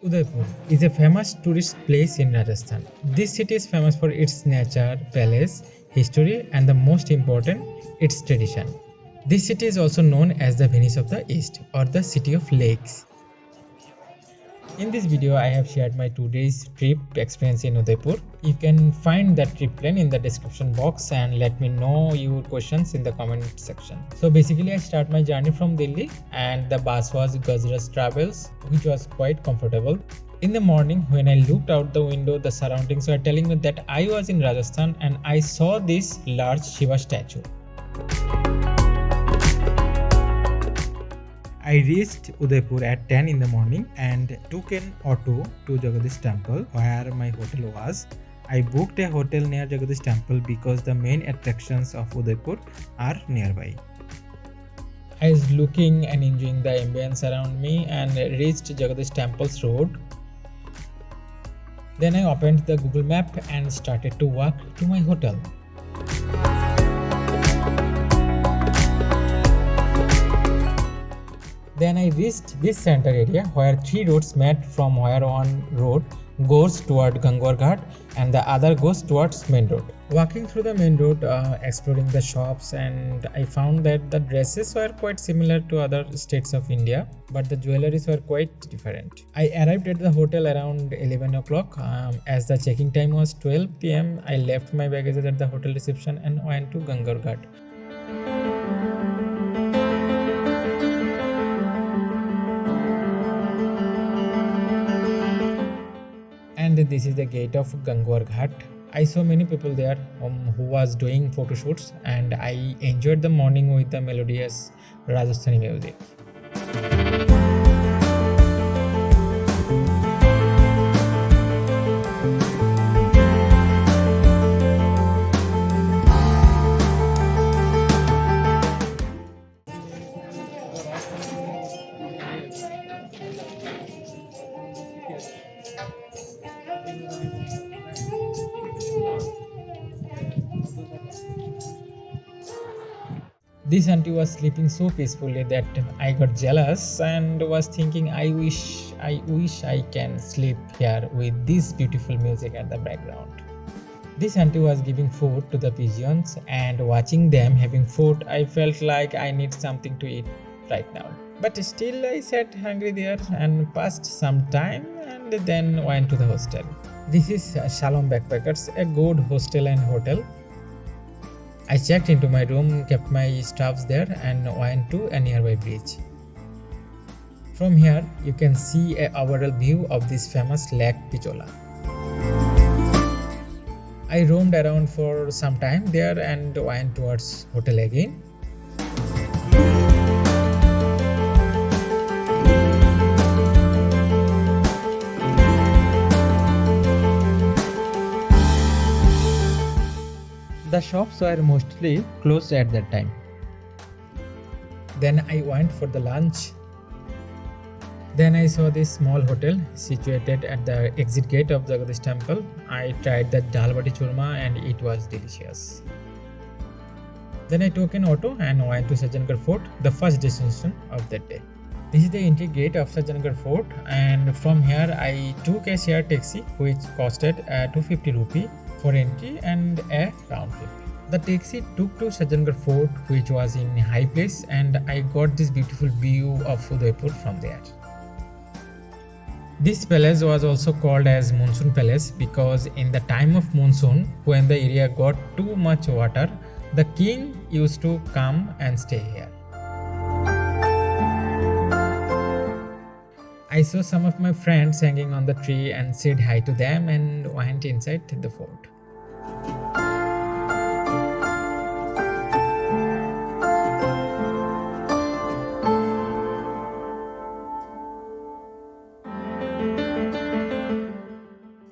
Udaipur is a famous tourist place in Rajasthan. This city is famous for its nature, palace, history, and the most important, its tradition. This city is also known as the Venice of the East or the City of Lakes. In this video, I have shared my 2 days trip experience in Udaipur. You can find that trip plan in the description box and let me know your questions in the comment section. So basically, I start my journey from Delhi and the bus was Gajras Travels, which was quite comfortable. In the morning, when I looked out the window, the surroundings were telling me that I was in Rajasthan and I saw this large Shiva statue. I reached Udaipur at 10 in the morning and took an auto to Jagadish temple where my hotel was. I booked a hotel near Jagadish temple because the main attractions of Udaipur are nearby. I was looking and enjoying the ambience around me and reached Jagadish temple's road. Then I opened the Google map and started to walk to my hotel. Then I reached this center area where three roads met, from where one road goes toward Gangaur Ghat and the other goes towards main road. Walking through the main road, exploring the shops, and I found that the dresses were quite similar to other states of India, but the jewelries were quite different. I arrived at the hotel around 11 o'clock. As the checking time was 12 pm, I left my baggage at the hotel reception and went to Gangaur Ghat. And this is the gate of Gangaur Ghat. I saw many people there who was doing photo shoots, and I enjoyed the morning with the melodious Rajasthani music. This auntie was sleeping so peacefully that I got jealous and was thinking, I wish I can sleep here with this beautiful music at the background. This auntie was giving food to the pigeons, and watching them having food, I felt like I need something to eat right now. But still, I sat hungry there and passed some time and then went to the hostel. This is Shalom Backpackers, a good hostel and hotel. I checked into my room, kept my stuffs there, and went to a nearby bridge. From here, you can see a overall view of this famous lake Pichola. I roamed around for some time there and went towards hotel again. The shops were mostly closed at that time. Then I went for the lunch. Then I saw this small hotel situated at the exit gate of Jagadish temple. I tried the dal bati churma and it was delicious. Then I took an auto and went to Sajjangarh Fort, the first destination of that day. This is the entry gate of Sajjangarh Fort, and from here I took a shared taxi which costed 250 rupee for entry and a round trip. The taxi took to Sajjangarh Fort, which was in a high place, and I got this beautiful view of Udaipur from there. This palace was also called as Monsoon Palace because in the time of monsoon, when the area got too much water, the king used to come and stay here. I saw some of my friends hanging on the tree and said hi to them and went inside the fort.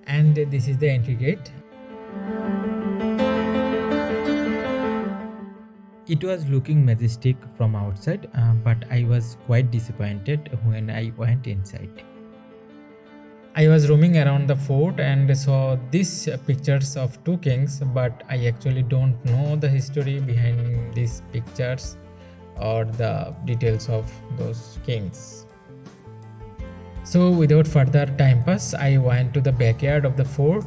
And this is the entry gate. It was looking majestic from outside, but I was quite disappointed when I went inside. I was roaming around the fort and saw these pictures of two kings, but I actually don't know the history behind these pictures or the details of those kings. So without further time pass, I went to the backyard of the fort.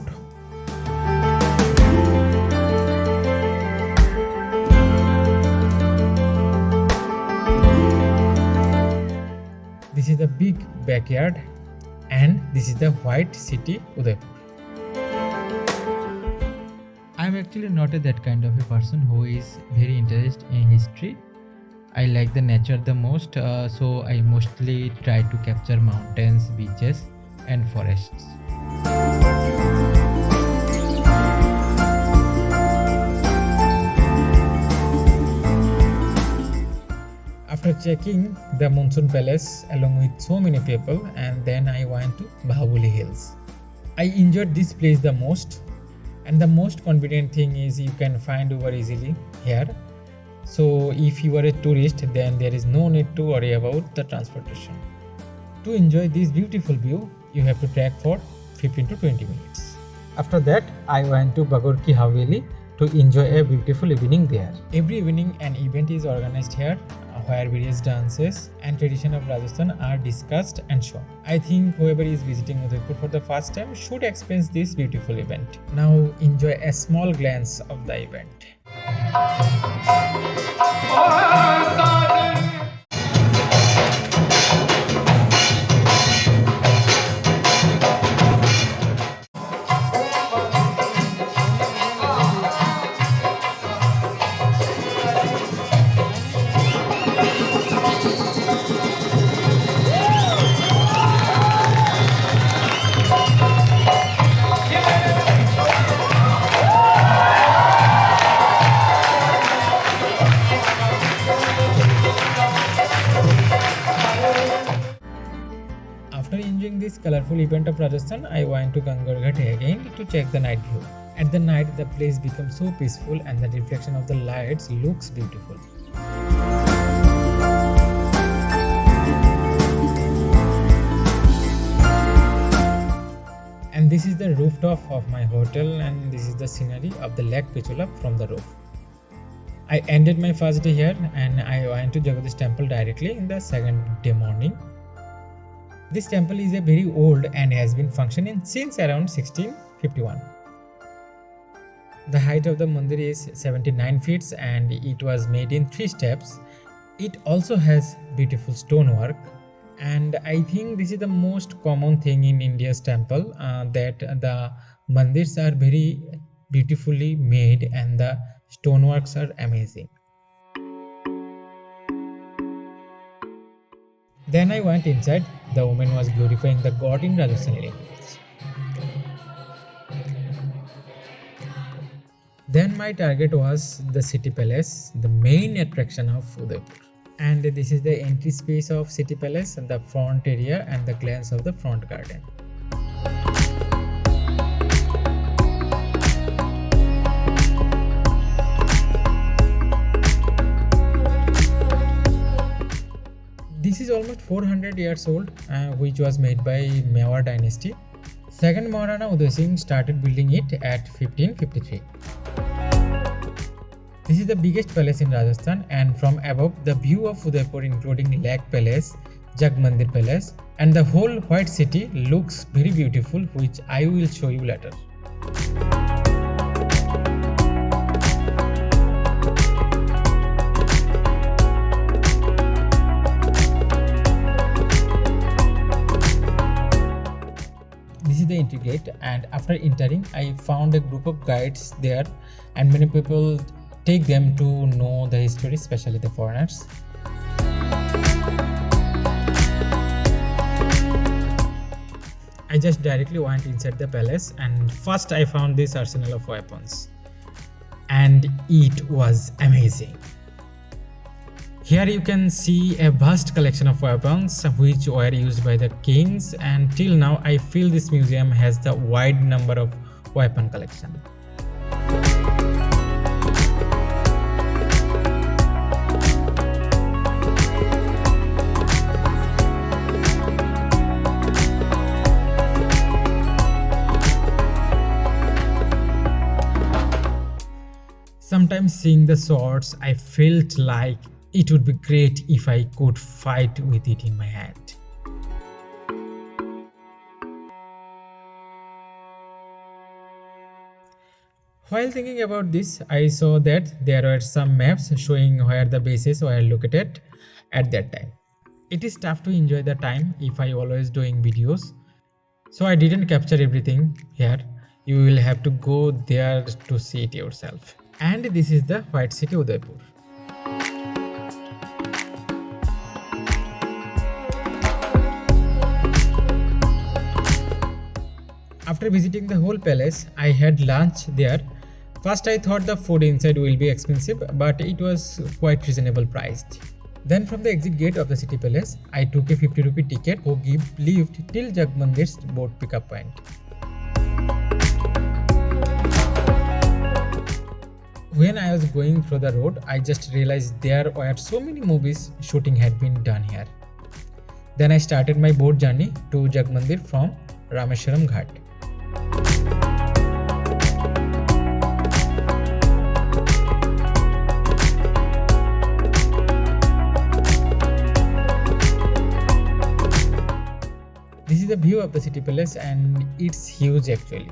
This is the big backyard, and this is the white city Udaipur. I'm actually not that kind of a person who is very interested in history. I like the nature the most, so I mostly try to capture mountains, beaches, and forests. After checking the Monsoon Palace along with so many people, and then I went to Bahubali Hills. I enjoyed this place the most, and the most convenient thing is you can find Uber easily here. So if you are a tourist, then there is no need to worry about the transportation. To enjoy this beautiful view, you have to trek for 15 to 20 minutes. After that, I went to Bagore Haveli to enjoy a beautiful evening there. Every evening, an event is organized here where various dances and tradition of Rajasthan are discussed and shown. I think whoever is visiting Udaipur for the first time should experience this beautiful event. Now enjoy a small glance of the event. After enjoying this colorful event of Rajasthan, I went to Gangaur Ghat again to check the night view. At the night, the place becomes so peaceful and the reflection of the lights looks beautiful. And this is the rooftop of my hotel, and this is the scenery of the Lake Pichola from the roof. I ended my first day here and I went to Jagadish's temple directly in the second day morning. This temple is a very old and has been functioning since around 1651. The height of the mandir is 79 feet and it was made in 3 steps. It also has beautiful stonework, and I think this is the most common thing in India's temple, that the mandirs are very beautifully made and the stoneworks are amazing. Then I went inside. The woman was glorifying the god in Rajasthani language. Then my target was the city palace, the main attraction of Udaipur. And this is the entry space of city palace, and the front area and the glance of the front garden. This is almost 400 years old, which was made by Mewar dynasty. Second Maharana Uday Singh started building it at 1553. This is the biggest palace in Rajasthan, and from above the view of Udaipur including Lake Palace, Jag Mandir Palace and the whole white city looks very beautiful, which I will show you later. This is the entry gate, and after entering I found a group of guides there, and many people take them to know the history, especially the foreigners. I just directly went inside the palace, and first I found this arsenal of weapons, and it was amazing. Here you can see a vast collection of weapons which were used by the kings, and till now I feel this museum has the wide number of weapon collection. Sometimes seeing the swords, I felt like it would be great if I could fight with it in my hand. While thinking about this, I saw that there were some maps showing where the bases were located at that time. It is tough to enjoy the time if I always doing videos, so I didn't capture everything here. You will have to go there to see it yourself. And this is the White City Udaipur. After visiting the whole palace, I had lunch there. First, I thought the food inside will be expensive, but it was quite reasonable priced. Then, from the exit gate of the city palace, I took a 50 rupee ticket who give lift till Jagmandir's boat pickup point. When I was going through the road, I just realized there were so many movies shooting had been done here. Then I started my boat journey to Jagmandir from Rameswaram Ghat. This is the view of the city palace and it's huge actually.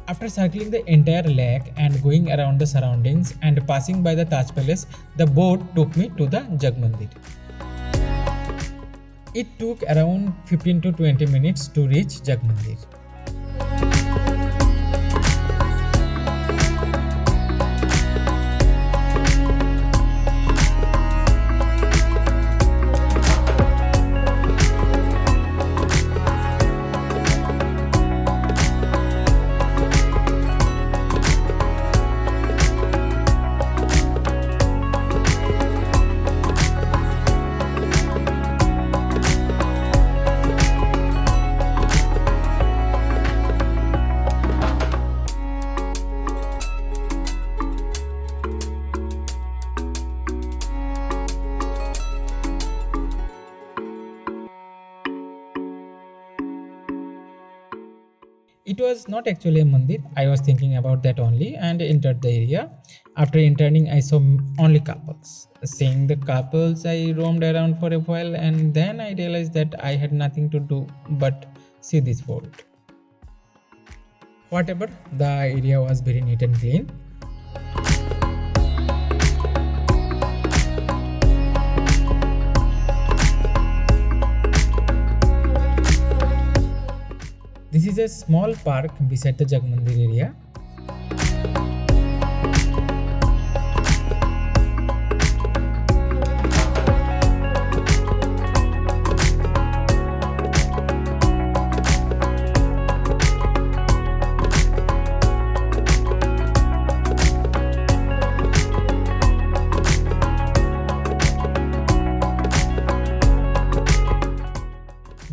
After circling the entire lake and going around the surroundings and passing by the Taj Palace, the boat took me to the Jagmandir. It took around 15 to 20 minutes to reach Jagmandir. It was not actually a mandir. I was thinking about that only and entered the area. After entering, I saw only couples. Seeing the couples, I roamed around for a while and then I realized that I had nothing to do but see this world. Whatever, the area was very neat and clean. This is a small park beside the Jagmandir area.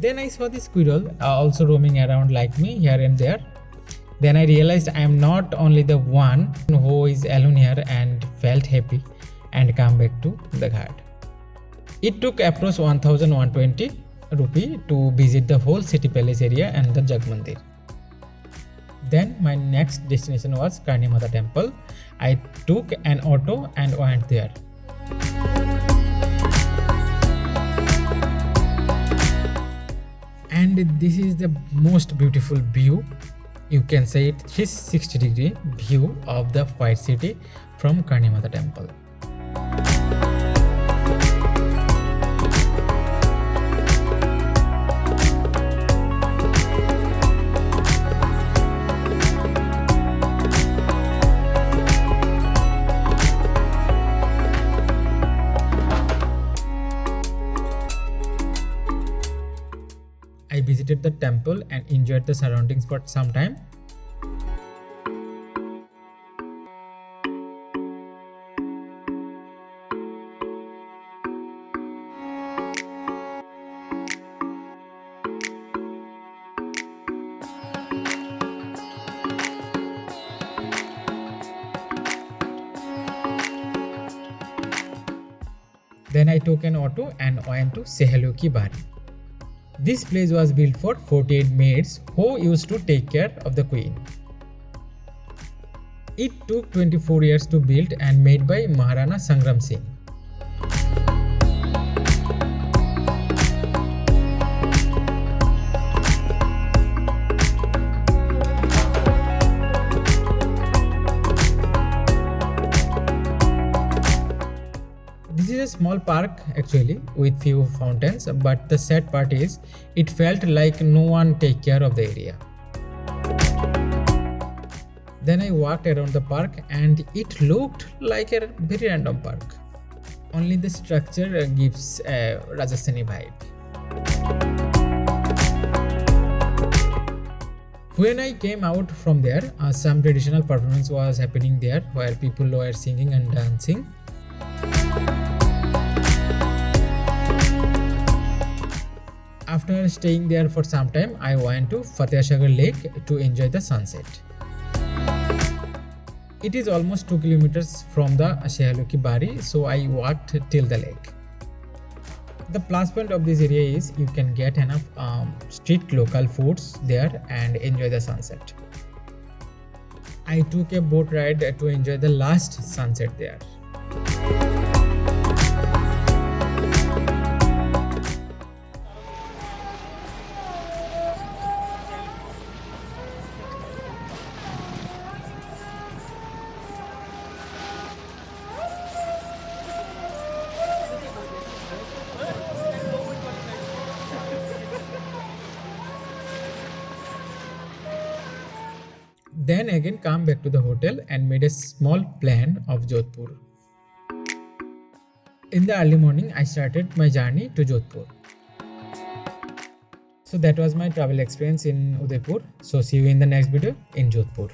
Then I saw the squirrel also roaming around like me here and there. Then I realized I am not only the one who is alone here and felt happy and come back to the Ghat. It took approx 1120 rupee to visit the whole city palace area and the Jagmandir. Then my next destination was Karni Mata temple. I took an auto and went there. And this is the most beautiful view. You can say it 360-degree view of the White City from Karni Mata temple. I visited the temple and enjoyed the surroundings for some time. Then I took an auto and went to Sehelo Ki Bari. This place was built for 48 maids who used to take care of the queen. It took 24 years to build and made by Maharana Sangram Singh. This is a small park actually with few fountains, but the sad part is it felt like no one take care of the area. Then I walked around the park and it looked like a very random park. Only the structure gives a Rajasthani vibe. When I came out from there, some traditional performance was happening there where people were singing and dancing. After staying there for some time, I went to Fatehsagar Lake to enjoy the sunset. It is almost 2 kilometers from the Shehaluki Bari, so I walked till the lake. The plus point of this area is you can get enough street local foods there and enjoy the sunset. I took a boat ride to enjoy the last sunset there. Then again come back to the hotel and made a small plan of Jodhpur. In the early morning, I started my journey to Jodhpur. So that was my travel experience in Udaipur. So see you in the next video in Jodhpur.